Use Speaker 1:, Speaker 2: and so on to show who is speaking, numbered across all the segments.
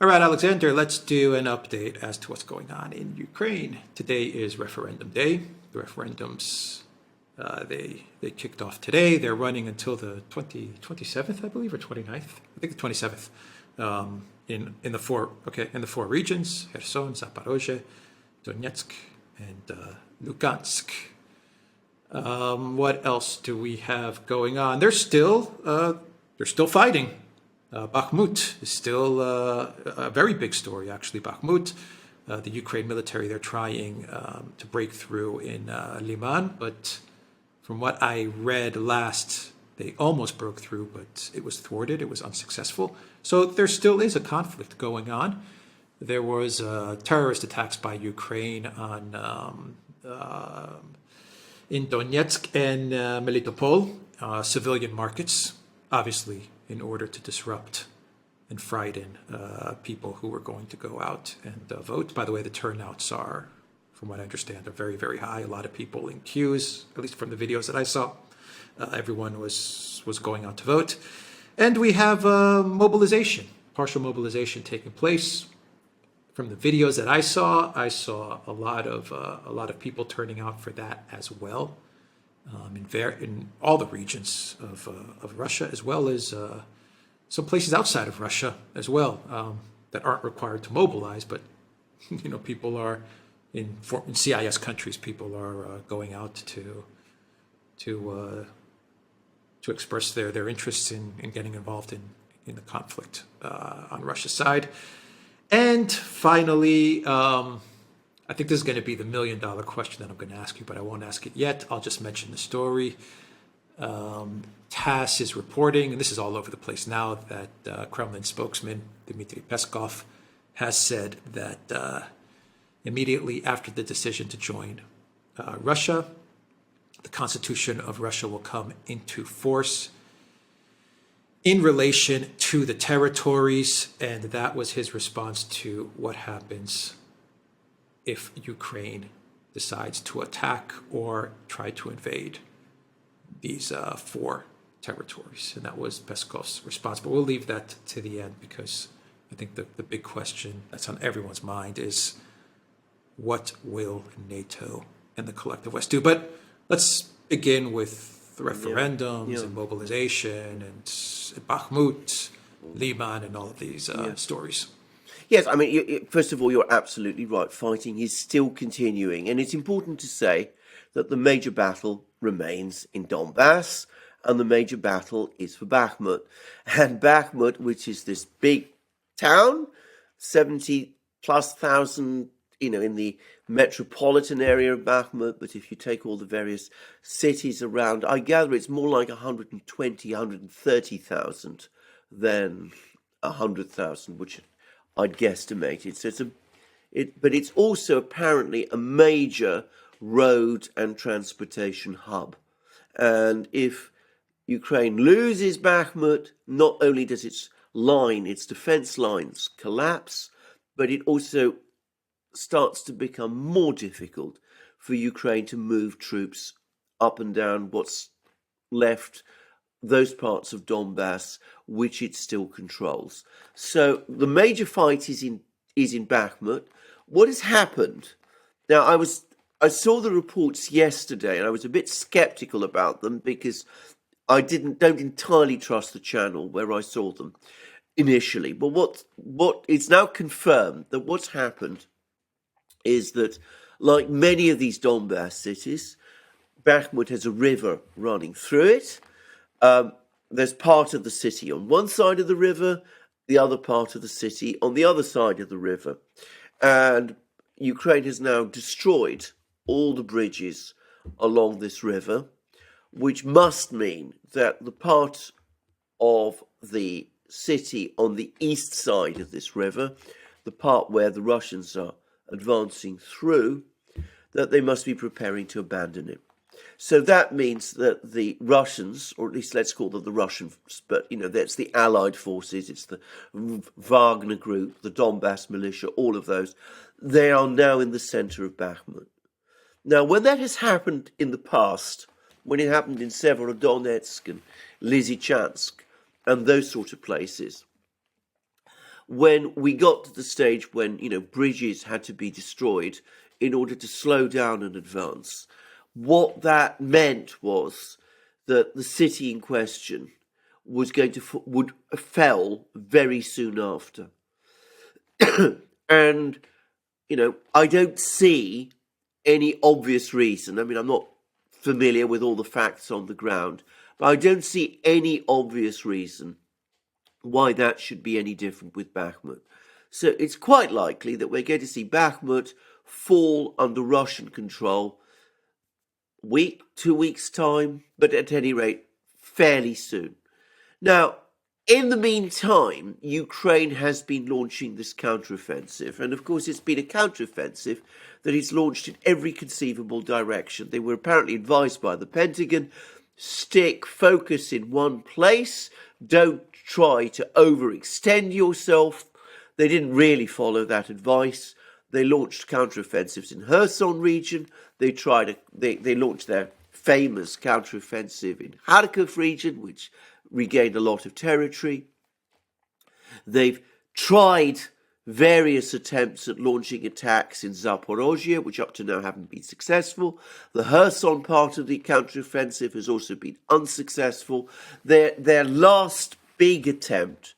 Speaker 1: All right, Alexander, let's do an update as to what's going on in Ukraine. Today is referendum day. The referendums, they kicked off today. They're running until the 27th, I believe, or 29th. I think the 27th. In the four regions: Kherson, Zaporozhye, Donetsk, and Lugansk. What else do we have going on? They're still fighting. Bakhmut is still a very big story, actually. Bakhmut, the Ukraine military, they're trying to break through in Liman, but from what I read last, they almost broke through, but it was thwarted. It was unsuccessful. So there still is a conflict going on. There was terrorist attacks by Ukraine on in Donetsk and Melitopol, civilian markets, obviously in order to disrupt and frighten people who were going to go out and vote. By the way, the turnouts are, from what I understand, are very, very high. A lot of people in queues, at least from the videos that I saw. Everyone was going out to vote. And we have mobilization, partial mobilization taking place. From the videos that I saw a lot of people turning out for that as well. In all the regions of Russia, as well as some places outside of Russia as well, that aren't required to mobilize, but people are in CIS countries. People are going out to express their interests in getting involved in the conflict on Russia's side. And finally, I think this is going to be the million-dollar question that I'm going to ask you, but I won't ask it yet. I'll just mention the story. TASS is reporting, and this is all over the place now, that Kremlin spokesman Dmitry Peskov has said that immediately after the decision to join Russia, the Constitution of Russia will come into force in relation to the territories, and that was his response to what happens if Ukraine decides to attack or try to invade these four territories. And that was Peskov's response. But we'll leave that to the end, because I think the big question that's on everyone's mind is, what will NATO and the collective West do? But let's begin with the referendums and mobilization and Bakhmut, Liman, and all of these stories.
Speaker 2: Yes, I mean, first of all, you're absolutely right. Fighting is still continuing. And it's important to say that the major battle remains in Donbass, and the major battle is for Bakhmut. And Bakhmut, which is this big town, 70,000+, in the metropolitan area of Bakhmut. But if you take all the various cities around, I gather it's more like 120, 130,000 than 100,000, which I'd guesstimate it. So but it's also apparently a major road and transportation hub. And if Ukraine loses Bakhmut, not only does its defense lines collapse, but it also starts to become more difficult for Ukraine to move troops up and down what's left, those parts of Donbass which it still controls. So the major fight is in Bakhmut. What has happened? Now, I saw the reports yesterday, and I was a bit skeptical about them because I don't entirely trust the channel where I saw them initially. But what it's now confirmed that what's happened is that, like many of these Donbass cities, Bakhmut has a river running through it. There's part of the city on one side of the river, the other part of the city on the other side of the river. And Ukraine has now destroyed all the bridges along this river, which must mean that the part of the city on the east side of this river, the part where the Russians are advancing through, that they must be preparing to abandon it. So that means that the Russians, or at least let's call them the Russians, but that's the Allied forces, it's the Wagner group, the Donbass militia, all of those, they are now in the center of Bakhmut. Now, when that has happened in the past, when it happened in Severodonetsk and Lysychansk and those sort of places, when we got to the stage when, bridges had to be destroyed in order to slow down and advance, what that meant was that the city in question was would fell very soon after. And, I don't see any obvious reason. I mean, I'm not familiar with all the facts on the ground, but I don't see any obvious reason why that should be any different with Bakhmut. So it's quite likely that we're going to see Bakhmut fall under Russian control 2 weeks' time, but at any rate, fairly soon. Now, in the meantime, Ukraine has been launching this counteroffensive, and of course it's been a counteroffensive that is launched in every conceivable direction. They were apparently advised by the Pentagon, focus in one place, don't try to overextend yourself. They didn't really follow that advice. They launched counteroffensives in Kherson region. They launched their famous counteroffensive in Kharkiv region, which regained a lot of territory. They've tried various attempts at launching attacks in Zaporozhye, which up to now haven't been successful. The Kherson part of the counteroffensive has also been unsuccessful. Their last big attempt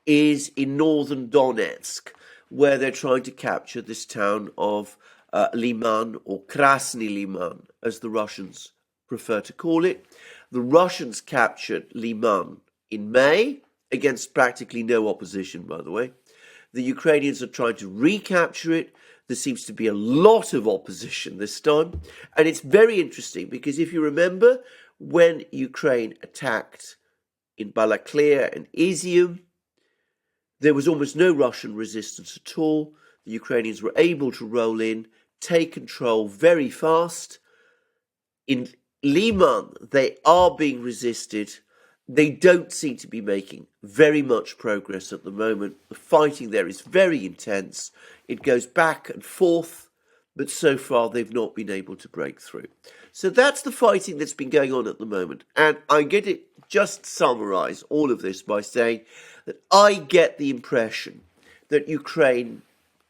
Speaker 2: is in northern Donetsk, where they're trying to capture this town of Liman, or Krasny Liman, as the Russians prefer to call it. The Russians captured Liman in May, against practically no opposition, by the way. The Ukrainians are trying to recapture it. There seems to be a lot of opposition this time. And it's very interesting because if you remember, when Ukraine attacked in Balaklia and Izium, there was almost no Russian resistance at all. The Ukrainians were able to roll in, take control very fast. In Liman, they are being resisted. They don't seem to be making very much progress at the moment. The fighting there is very intense. It goes back and forth, but so far they've not been able to break through. So that's the fighting that's been going on at the moment. And I get it, just summarize all of this by saying that I get the impression that Ukraine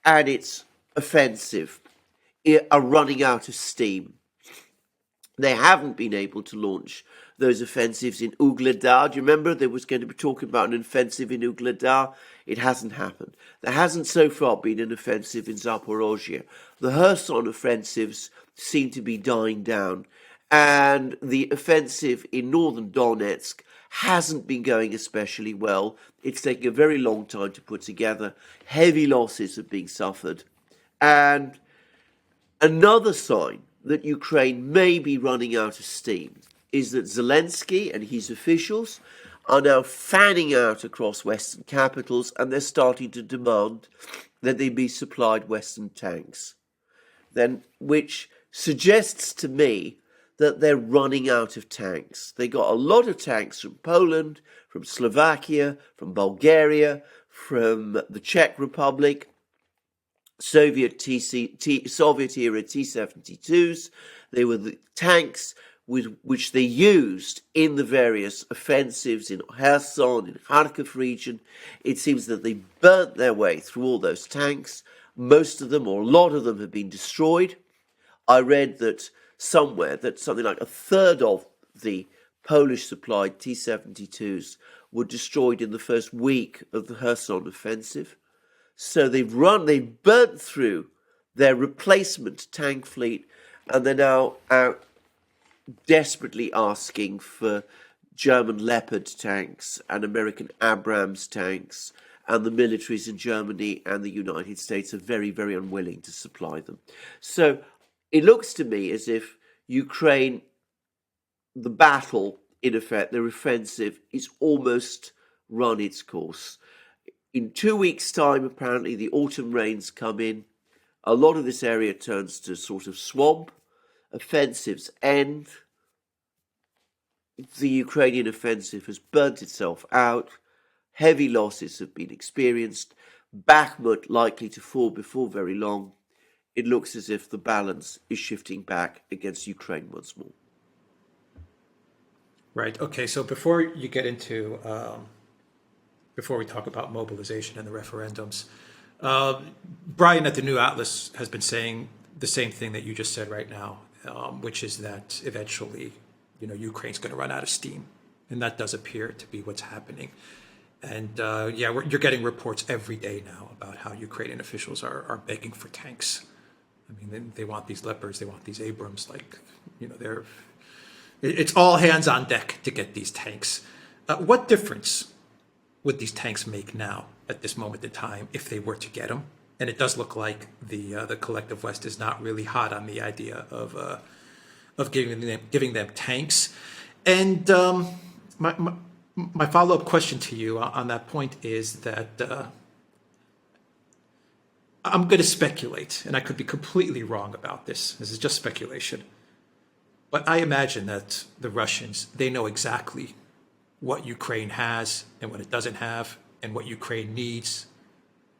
Speaker 2: and its offensive are running out of steam. They haven't been able to launch those offensives in Ugledar. Do you remember there was going to be talking about an offensive in Ugledar? It hasn't happened. There hasn't so far been an offensive in Zaporozhye. The Kherson offensives seem to be dying down. And the offensive in northern Donetsk hasn't been going especially well. It's taking a very long time to put together. Heavy losses are being suffered. And another sign that Ukraine may be running out of steam is that Zelensky and his officials are now fanning out across Western capitals, and they're starting to demand that they be supplied Western tanks, which suggests to me that they're running out of tanks. They got a lot of tanks from Poland, from Slovakia, from Bulgaria, from the Czech Republic, Soviet era T-72s. They were the tanks which they used in the various offensives in Kherson, in Kharkiv region. It seems that they burnt their way through all those tanks. Most of them, or a lot of them, have been destroyed. I read that somewhere that something like a third of the Polish-supplied T-72s were destroyed in the first week of the Kherson offensive. So they've burnt through their replacement tank fleet, and they're now out desperately asking for German Leopard tanks and American Abrams tanks, and the militaries in Germany and the United States are very, very unwilling to supply them. So it looks to me as if Ukraine, the battle, in effect, the offensive, is almost run its course. In 2 weeks' time, apparently, the autumn rains come in. A lot of this area turns to sort of swamp. Offensives end. The Ukrainian offensive has burnt itself out. Heavy losses have been experienced. Bakhmut likely to fall before very long. It looks as if the balance is shifting back against Ukraine once more.
Speaker 1: Right. Okay. So before you get into before we talk about mobilization and the referendums. Brian at the New Atlas has been saying the same thing that you just said right now, which is that eventually, Ukraine's going to run out of steam. And that does appear to be what's happening. And you're getting reports every day now about how Ukrainian officials are begging for tanks. I mean, they want these Leopards, they want these Abrams, it's all hands on deck to get these tanks. What difference would these tanks make now at this moment in time if they were to get them? And it does look like the collective West is not really hot on the idea of giving them tanks. And my follow-up question to you on that point is that I'm going to speculate, and I could be completely wrong about this. This is just speculation. But I imagine that the Russians, they know exactly what Ukraine has and what it doesn't have, and what Ukraine needs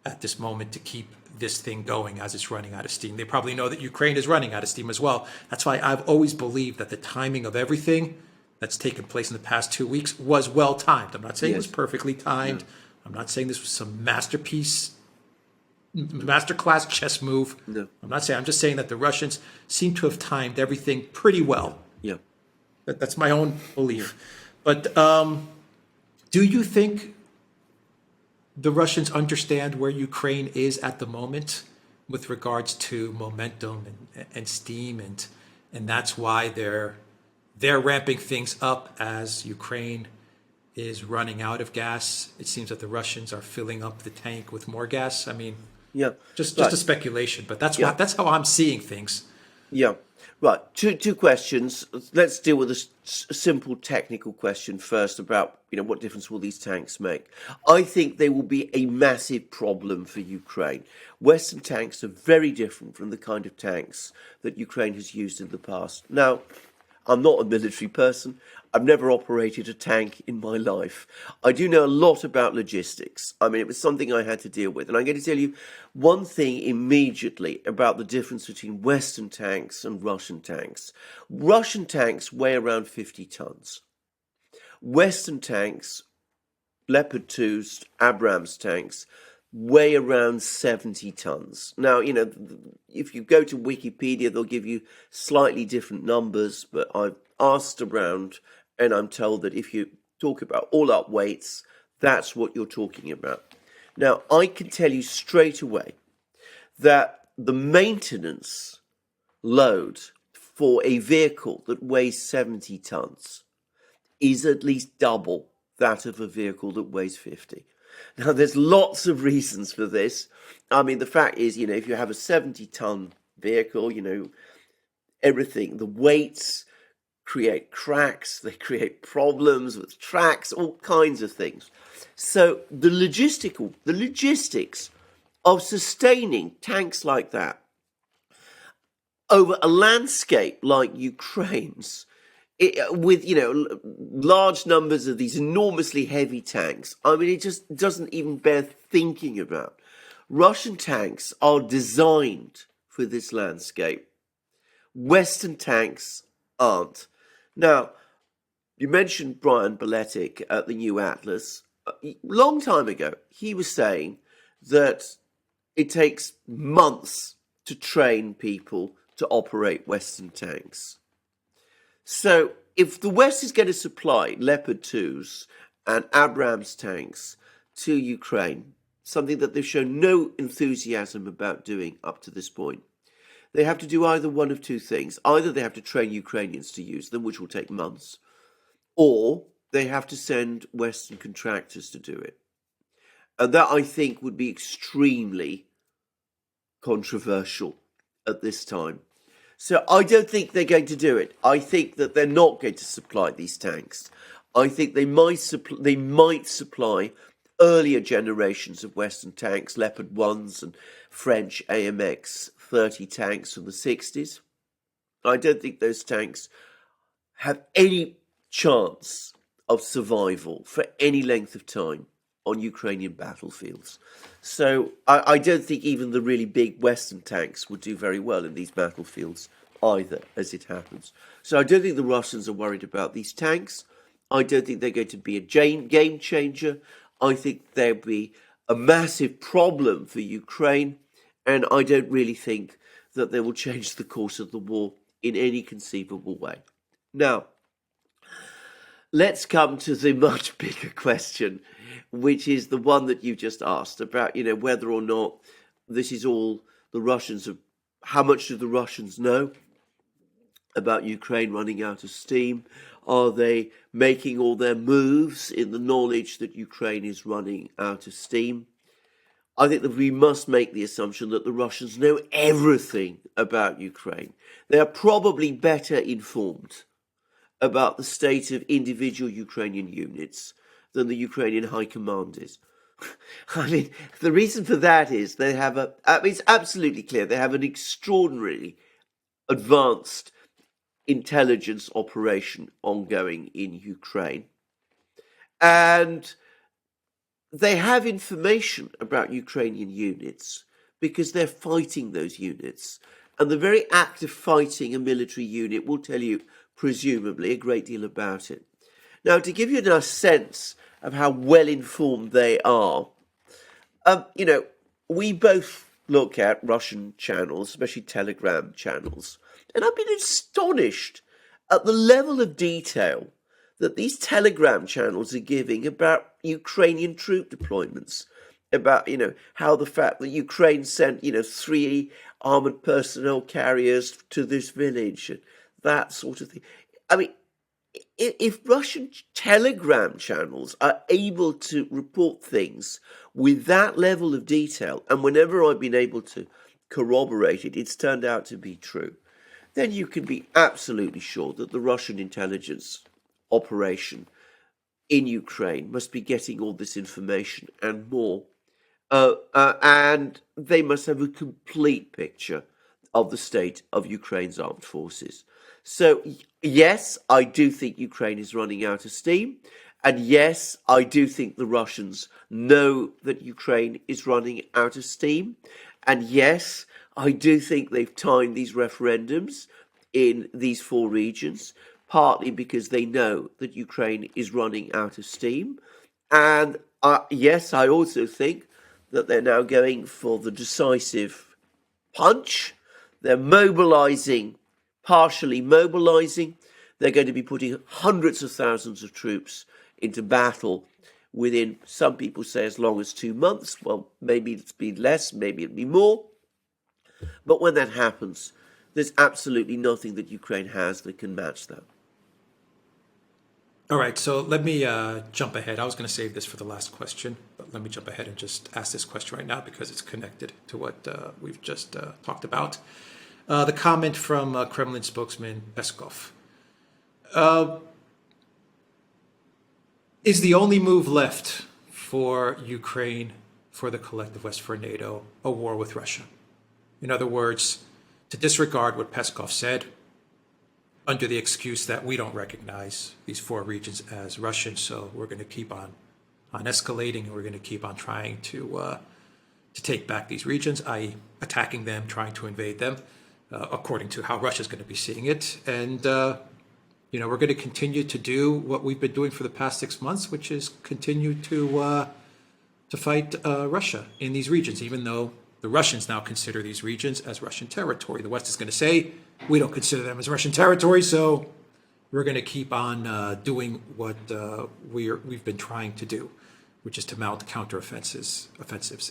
Speaker 1: at this moment to keep this thing going as it's running out of steam. They probably know that Ukraine is running out of steam as well. That's why I've always believed that the timing of everything that's taken place in the past 2 weeks was well timed. I'm not saying it was perfectly timed. No. I'm not saying this was some masterclass chess move. No. I'm just saying that the Russians seem to have timed everything pretty well.
Speaker 2: Yeah.
Speaker 1: That's my own belief. But do you think the Russians understand where Ukraine is at the moment with regards to momentum and steam, and that's why they're ramping things up as Ukraine is running out of gas? It seems that the Russians are filling up the tank with more gas. I mean, just a speculation, but that's how I'm seeing things.
Speaker 2: Yeah. Right. Two questions. Let's deal with a simple technical question first about, what difference will these tanks make? I think they will be a massive problem for Ukraine. Western tanks are very different from the kind of tanks that Ukraine has used in the past. Now, I'm not a military person. I've never operated a tank in my life. I do know a lot about logistics. I mean, it was something I had to deal with. And I'm going to tell you one thing immediately about the difference between Western tanks and Russian tanks. Russian tanks weigh around 50 tons. Western tanks, Leopard 2s, Abrams tanks, weigh around 70 tons. Now, if you go to Wikipedia, they'll give you slightly different numbers, but I've asked around and I'm told that if you talk about all up weights, that's what you're talking about. Now, I can tell you straight away that the maintenance load for a vehicle that weighs 70 tons is at least double that of a vehicle that weighs 50. Now, there's lots of reasons for this. I mean, the fact is, if you have a 70-ton vehicle, everything, the weights create cracks, they create problems with tracks, all kinds of things. So the logistics of sustaining tanks like that over a landscape like Ukraine's, with large numbers of these enormously heavy tanks, I mean, it just doesn't even bear thinking about. Russian tanks are designed for this landscape. Western tanks aren't. Now, you mentioned Brian Beletic at the New Atlas. A long time ago, he was saying that it takes months to train people to operate Western tanks. So if the West is going to supply Leopard 2s and Abrams tanks to Ukraine, something that they've shown no enthusiasm about doing up to this point, they have to do either one of two things. Either they have to train Ukrainians to use them, which will take months, or they have to send Western contractors to do it. And that, I think, would be extremely controversial at this time. So I don't think they're going to do it. I think that they're not going to supply these tanks. I think they might supply earlier generations of Western tanks, Leopard 1s and French AMX 30 tanks from the 60s. I don't think those tanks have any chance of survival for any length of time on Ukrainian battlefields. So I don't think even the really big Western tanks would do very well in these battlefields either, as it happens. So I don't think the Russians are worried about these tanks. I don't think they're going to be a game changer. I think there'd be a massive problem for Ukraine, and I don't really think that they will change the course of the war in any conceivable way. Now, let's come to the much bigger question, which is the one that you just asked about, whether or not this is all the Russians have, how much do the Russians know about Ukraine running out of steam? Are they making all their moves in the knowledge that Ukraine is running out of steam? I think that we must make the assumption that the Russians know everything about Ukraine. They are probably better informed about the state of individual Ukrainian units than the Ukrainian high command is. I mean, the reason for that is they have it's absolutely clear, they have an extraordinarily advanced intelligence operation ongoing in Ukraine. And they have information about Ukrainian units because they're fighting those units. And the very act of fighting a military unit will tell you, presumably, a great deal about it. Now, to give you a sense of how well informed they are, we both look at Russian channels, especially Telegram channels, and I've been astonished at the level of detail that these Telegram channels are giving about Ukrainian troop deployments, about, how the fact that Ukraine sent, 3 armored personnel carriers to this village, that sort of thing. I mean, if Russian Telegram channels are able to report things with that level of detail, and whenever I've been able to corroborate it, it's turned out to be true, then you can be absolutely sure that the Russian intelligence operation in Ukraine must be getting all this information and more. And they must have a complete picture of the state of Ukraine's armed forces. So, yes, I do think Ukraine is running out of steam. And yes, I do think the Russians know that Ukraine is running out of steam. And yes, I do think they've timed these referendums in these 4 regions, partly because they know that Ukraine is running out of steam. And yes, I also think that they're now going for the decisive punch. They're mobilizing, partially mobilizing. They're going to be putting hundreds of thousands of troops into battle within, some people say, as long as 2 months. Well, maybe it's be less, maybe it'll be more. But when that happens, there's absolutely nothing that Ukraine has that can match that.
Speaker 1: All right, so let me jump ahead. I was going to save this for the last question, but let me jump ahead and just ask this question right now because it's connected to what we've just talked about. The comment from Kremlin spokesman Peskov. Is the only move left for Ukraine, for the collective West, for NATO, a war with Russia? In other words, to disregard what Peskov said, under the excuse that we don't recognize these 4 regions as Russian, so we're going to keep on escalating, and we're going to keep on trying to take back these regions, i.e. attacking them, trying to invade them, according to how Russia's going to be seeing it. And, we're going to continue to do what we've been doing for the past 6 months, which is continue to fight Russia in these regions, even though the Russians now consider these regions as Russian territory. The West is going to say, we don't consider them as Russian territory, so we're going to keep on doing what we've been trying to do, which is to mount offensives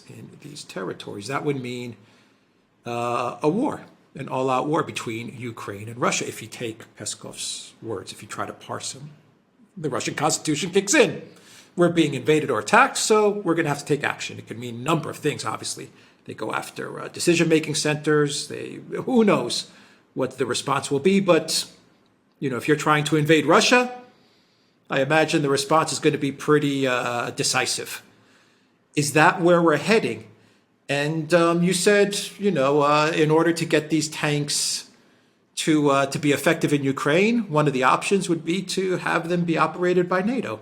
Speaker 1: in these territories. That would mean a war, an all-out war between Ukraine and Russia, if you take Peskov's words, if you try to parse them. The Russian Constitution kicks in. We're being invaded or attacked, so we're going to have to take action. It could mean a number of things, obviously. They go after decision-making centers. Who knows what the response will be, but if you're trying to invade Russia, I imagine the response is going to be pretty decisive. Is that where we're heading? And you said, in order to get these tanks to be effective in Ukraine, one of the options would be to have them be operated by NATO.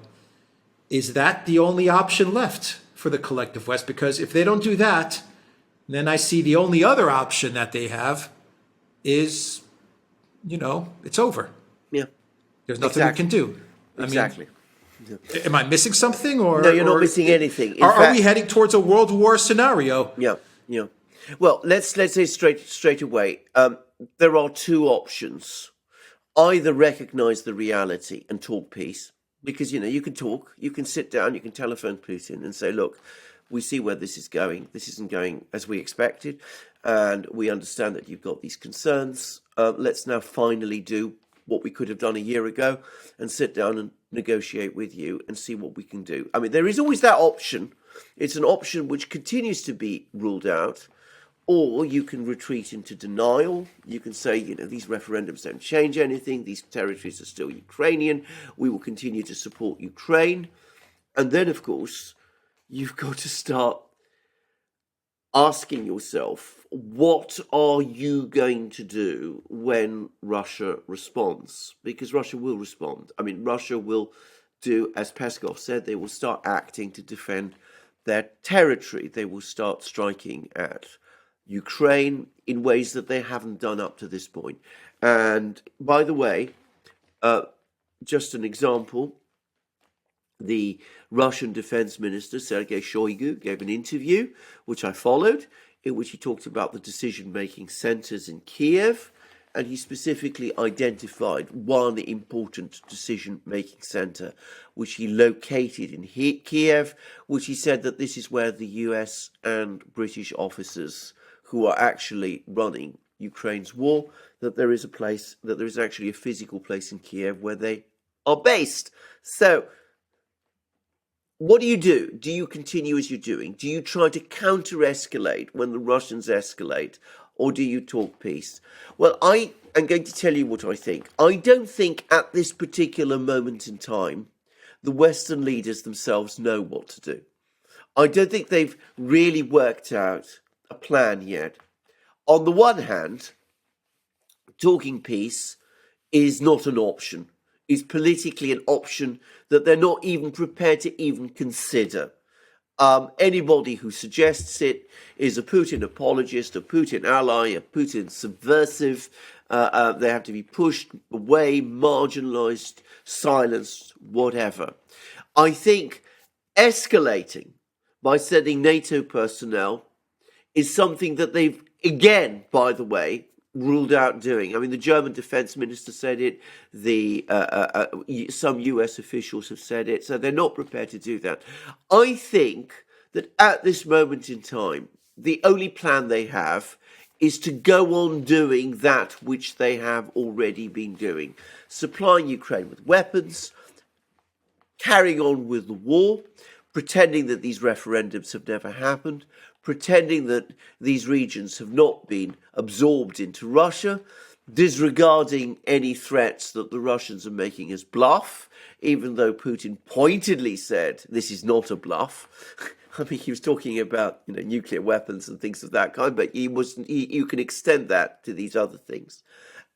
Speaker 1: Is that the only option left for the collective West? Because if they don't do that, then I see the only other option that they have is, it's over.
Speaker 2: Yeah.
Speaker 1: There's nothing we can do.
Speaker 2: Exactly.
Speaker 1: Am I missing something, or
Speaker 2: No, you're not
Speaker 1: or
Speaker 2: missing anything. In
Speaker 1: are we
Speaker 2: fact,
Speaker 1: heading towards a world war scenario?
Speaker 2: yeah, yeah. Well, let's say straight away. There are two options. Either recognize the reality and talk peace, because you can talk, you can sit down, you can telephone Putin and say, look, we see where this is going. This isn't going as we expected, and we understand that you've got these concerns. Let's now finally do what we could have done a year ago and sit down and negotiate with you and see what we can do. I mean, there is always that option. It's an option which continues to be ruled out. Or you can retreat into denial. You can say, these referendums don't change anything. These territories are still Ukrainian. We will continue to support Ukraine. And then, of course, you've got to start asking yourself, what are you going to do when Russia responds? Because Russia will respond. I mean, Russia will do, as Peskov said, they will start acting to defend their territory. They will start striking at Ukraine in ways that they haven't done up to this point. And by the way, just an example, the Russian Defense Minister, Sergei Shoigu, gave an interview, which I followed, in which he talked about the decision-making centers in Kiev, and he specifically identified one important decision-making center, which he located in Kiev, which he said that this is where the US and British officers who are actually running Ukraine's war, that there is actually a physical place in Kiev where they are based. So what do? Do you continue as you're doing? Do you try to counter-escalate when the Russians escalate, or do you talk peace? Well, I am going to tell you what I think. I don't think at this particular moment in time, the Western leaders themselves know what to do. I don't think they've really worked out a plan yet. On the one hand, talking peace is not an option, is politically an option that they're not even prepared to even consider. Anybody who suggests it is a Putin apologist, a Putin ally, a Putin subversive. They have to be pushed away, marginalized, silenced, whatever. I think escalating by sending NATO personnel is something that they've, again, by the way, ruled out doing. I mean, the German defense minister said it, some US officials have said it, so they're not prepared to do that. I think that at this moment in time, the only plan they have is to go on doing that which they have already been doing, supplying Ukraine with weapons, carrying on with the war, pretending that these referendums have never happened, pretending that these regions have not been absorbed into Russia, disregarding any threats that the Russians are making as bluff, even though Putin pointedly said this is not a bluff. I mean, he was talking about nuclear weapons and things of that kind, but you can extend that to these other things.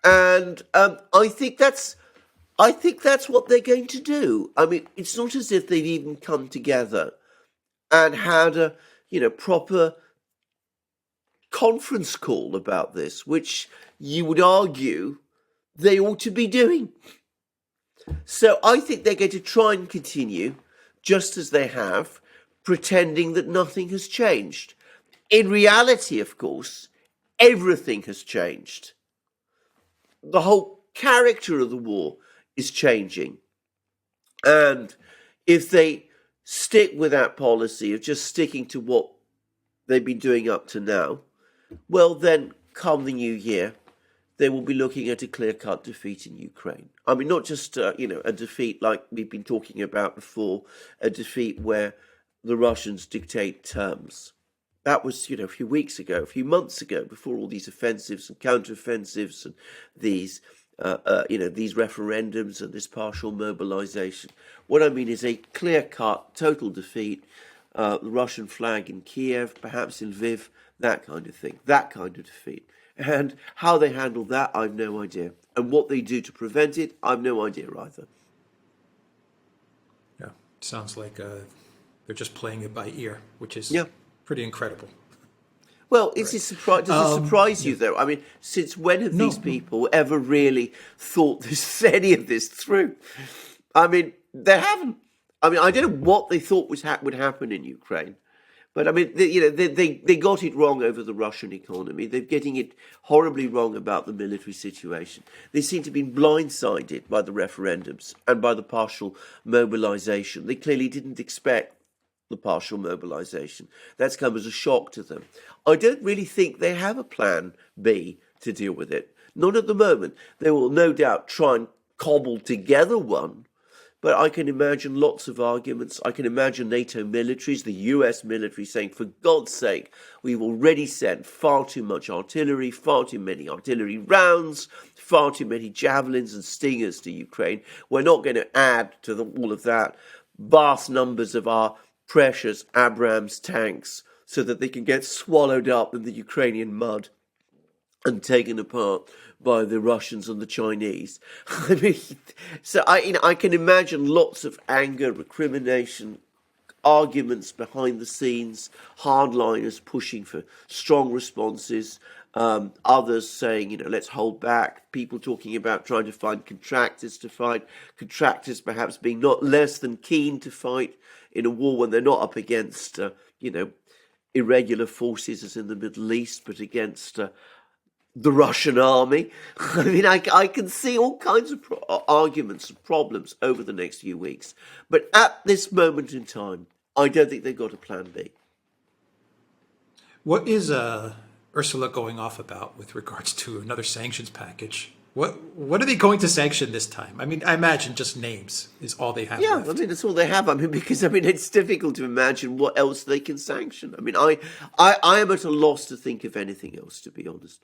Speaker 2: And I think that's what they're going to do. I mean, it's not as if they've even come together and had a proper conference call about this, which you would argue they ought to be doing. So I think they're going to try and continue just as they have, pretending that nothing has changed. In reality, of course, everything has changed. The whole character of the war is changing. And if they stick with that policy of just sticking to what they've been doing up to now, well, then come the new year, they will be looking at a clear-cut defeat in Ukraine. I mean, not just a defeat like we've been talking about before, a defeat where the Russians dictate terms. That was, a few weeks ago, a few months ago, before all these offensives and counteroffensives and these referendums and this partial mobilization. What I mean is a clear-cut, total defeat, the Russian flag in Kiev, perhaps in Lviv, that kind of thing, that kind of defeat. And how they handle that, I've no idea. And what they do to prevent it, I've no idea either.
Speaker 1: Yeah, sounds like they're just playing it by ear, which is pretty incredible.
Speaker 2: Well, does it surprise you, though? I mean, since when have these people ever really thought any of this through? I mean, they haven't. I mean, I don't know what they thought would happen in Ukraine, but I mean, they got it wrong over the Russian economy. They're getting it horribly wrong about the military situation. They seem to have been blindsided by the referendums and by the partial mobilization. They clearly didn't expect the partial mobilization. That's come as a shock to them. I don't really think they have a plan B to deal with it. Not at the moment. They will no doubt try and cobble together one. But I can imagine lots of arguments. I can imagine NATO militaries, the US military saying, for God's sake, we've already sent far too much artillery, far too many artillery rounds, far too many javelins and stingers to Ukraine. We're not going to add to all of that vast numbers of our precious Abrams tanks so that they can get swallowed up in the Ukrainian mud and taken apart by the Russians and the Chinese. I mean, so I can imagine lots of anger, recrimination, arguments behind the scenes, hardliners pushing for strong responses, others saying, let's hold back, people talking about trying to find contractors to fight, contractors perhaps being not less than keen to fight in a war when they're not up against, irregular forces as in the Middle East, but against the Russian army. I mean, I can see all kinds of arguments and problems over the next few weeks. But at this moment in time, I don't think they've got a plan B.
Speaker 1: What is Ursula going off about with regards to another sanctions package? What are they going to sanction this time? I mean, I imagine just names is all they have.
Speaker 2: Yeah,
Speaker 1: left.
Speaker 2: I mean, that's all they have. I mean, because it's difficult to imagine what else they can sanction. I mean, I am at a loss to think of anything else, to be honest.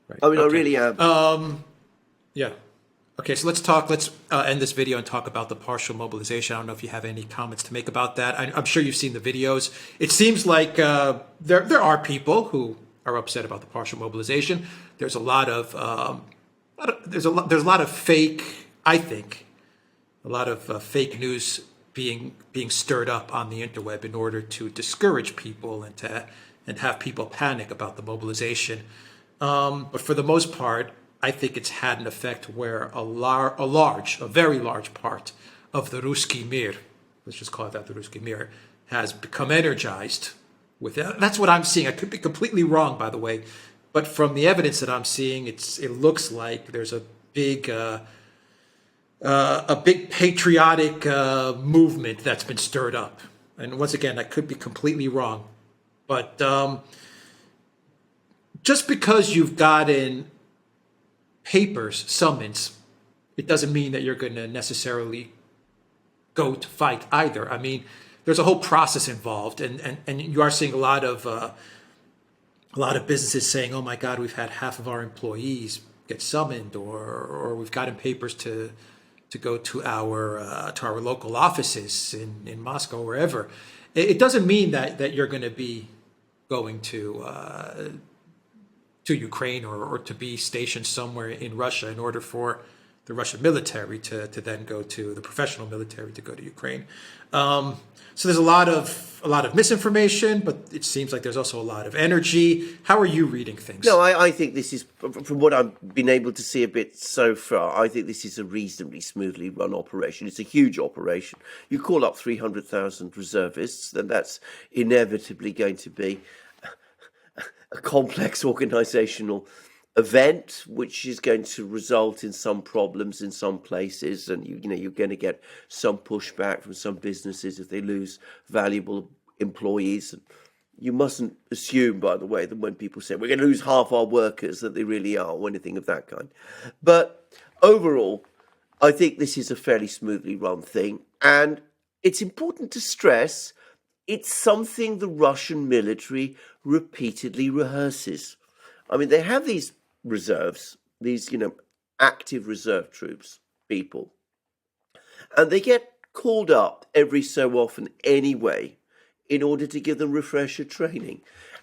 Speaker 1: Right.
Speaker 2: I mean, okay. I really am.
Speaker 1: Yeah. Okay, so let's end this video and talk about the partial mobilization. I don't know if you have any comments to make about that. I'm sure you've seen the videos. It seems like there are people who are upset about the partial mobilization. There's a lot of there's a lot of fake. I think a lot of fake news being stirred up on the interweb in order to discourage people and have people panic about the mobilization. But for the most part, I think it's had an effect where a very large part of the Ruski Mir, let's just call it that, the Ruski Mir, has become energized with it. That's what I'm seeing. I could be completely wrong, by the way, but from the evidence that I'm seeing, it looks like there's a big patriotic movement that's been stirred up. And once again, I could be completely wrong, but just because you've gotten papers, summons, it doesn't mean that you're going to necessarily go to fight either. I mean, there's a whole process involved, and you are seeing a lot of businesses saying, "Oh my God, we've had half of our employees get summoned, or we've gotten papers to go to our local offices in Moscow or wherever." It doesn't mean that you're going to be going to Ukraine or to be stationed somewhere in Russia in order for the Russian military to then go to the professional military to go to Ukraine. So there's a lot of misinformation, but it seems like there's also a lot of energy. How are you reading things?
Speaker 2: No, I think this is, from what I've been able to see a bit so far, I think this is a reasonably smoothly run operation. It's a huge operation. You call up 300,000 reservists, then that's inevitably going to be a complex organizational event, which is going to result in some problems in some places, and you're going to get some pushback from some businesses if they lose valuable employees. And you mustn't assume, by the way, that when people say we're going to lose half our workers, that they really are, or anything of that kind. But overall, I think this is a fairly smoothly run thing, and it's important to stress it's something the Russian military repeatedly rehearses. I mean, they have these reserves, these, active reserve troops, people, and they get called up every so often anyway in order to give them refresher training.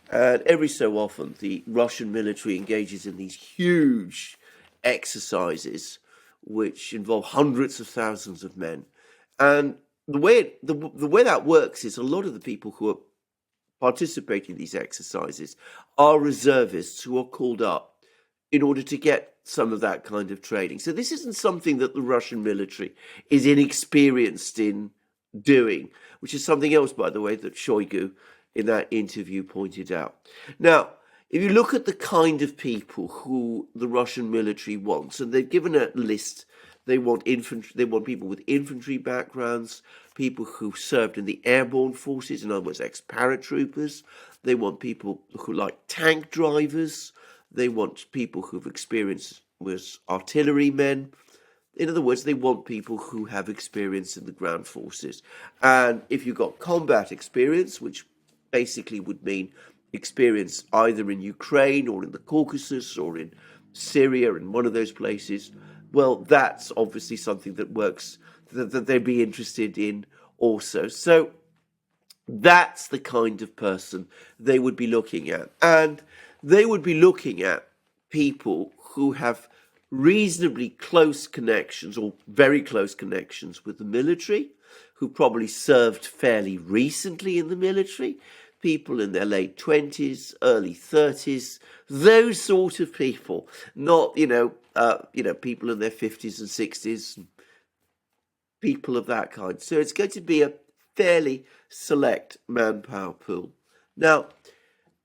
Speaker 2: And every so often, the Russian military engages in these huge exercises which involve hundreds of thousands of men. And the way that works is a lot of the people who are participating in these exercises are reservists who are called up in order to get some of that kind of training. So this isn't something that the Russian military is inexperienced in doing, which is something else, by the way, that Shoigu in that interview pointed out. Now, if you look at the kind of people who the Russian military wants, and they've given a list, they want infantry, they want people with infantry backgrounds, people who served in the airborne forces, in other words, ex-paratroopers. They want people who like tank drivers. They want people who've experienced with artillerymen. In other words, they want people who have experience in the ground forces. And if you've got combat experience, which basically would mean experience either in Ukraine or in the Caucasus or in Syria, in one of those places, well, that's obviously something that works, that they'd be interested in also. So that's the kind of person they would be looking at. And they would be looking at people who have reasonably close connections or very close connections with the military, who probably served fairly recently in the military, people in their late 20s, early 30s, those sort of people, not, people in their 50s and 60s, people of that kind. So it's going to be a fairly select manpower pool. Now,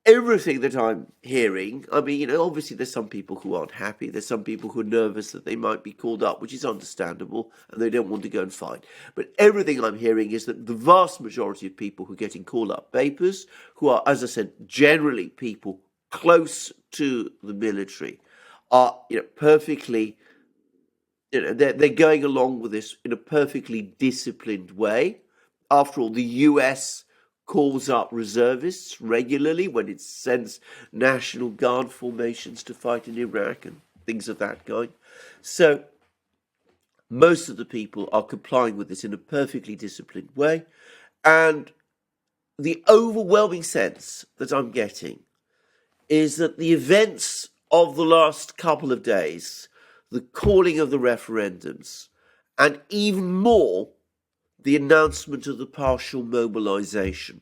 Speaker 2: everything that I'm hearing, I mean, obviously there's some people who aren't happy. There's some people who are nervous that they might be called up, which is understandable, and they don't want to go and fight. But everything I'm hearing is that the vast majority of people who are getting called up papers, who are, as I said, generally people close to the military, are, perfectly, they're going along with this in a perfectly disciplined way. After all, the US calls up reservists regularly when it sends National Guard formations to fight in Iraq and things of that kind. So most of the people are complying with this in a perfectly disciplined way. And the overwhelming sense that I'm getting is that the events of the last couple of days, the calling of the referendums, and even more, the announcement of the partial mobilization,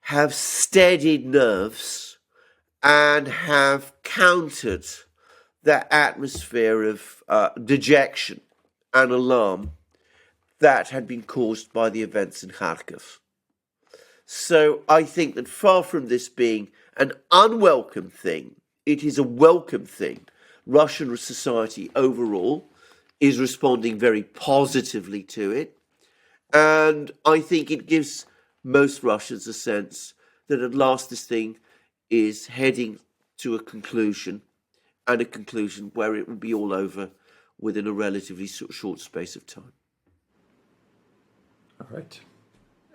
Speaker 2: have steadied nerves and have countered that atmosphere of dejection and alarm that had been caused by the events in Kharkiv. So I think that far from this being an unwelcome thing, it is a welcome thing. Russian society overall is responding very positively to it. And I think it gives most Russians a sense that at last this thing is heading to a conclusion, and a conclusion where it will be all over within a relatively short space of time.
Speaker 1: All right.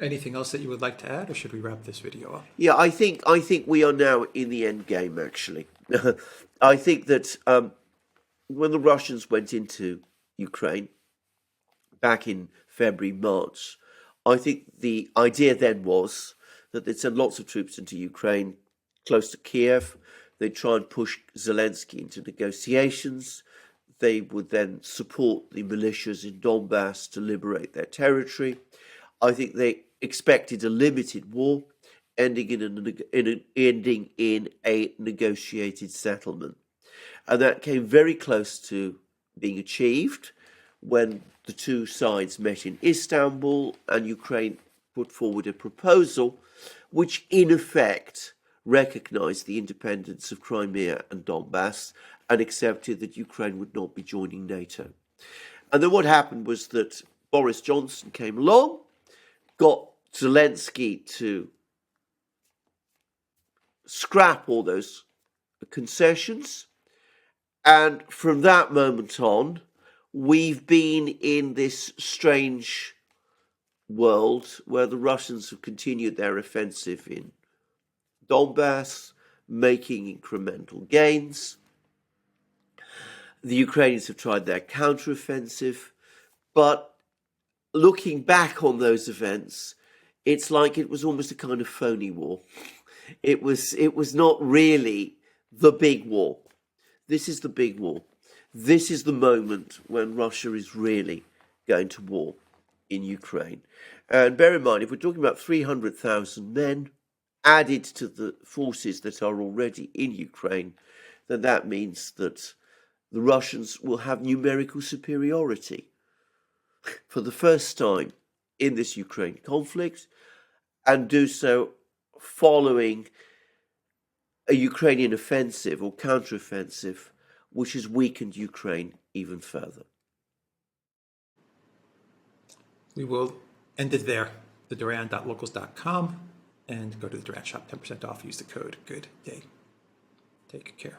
Speaker 1: Anything else that you would like to add, or should we wrap this video up?
Speaker 2: Yeah, I think we are now in the end game, actually. I think that when the Russians went into Ukraine back in February, March, I think the idea then was that they'd send lots of troops into Ukraine, close to Kiev. They'd try and push Zelensky into negotiations. They would then support the militias in Donbass to liberate their territory. I think they expected a limited war, ending in a negotiated settlement. And that came very close to being achieved when the two sides met in Istanbul and Ukraine put forward a proposal which in effect recognized the independence of Crimea and Donbass and accepted that Ukraine would not be joining NATO. And then what happened was that Boris Johnson came along, got Zelensky to scrap all those concessions, and from that moment on, we've been in this strange world where the Russians have continued their offensive in Donbass, making incremental gains. The Ukrainians have tried their counteroffensive, but looking back on those events, it's like it was almost a kind of phony war. It was not really the big war. This is the big war. This is the moment when Russia is really going to war in Ukraine. And bear in mind, if we're talking about 300,000 men added to the forces that are already in Ukraine, then that means that the Russians will have numerical superiority for the first time in this Ukraine conflict, and do so following a Ukrainian offensive or counteroffensive which has weakened Ukraine even further.
Speaker 1: We will end it there. The Duran.locals.com, and go to the Duran shop, 10% off. Use the code GOOD DAY. Take care.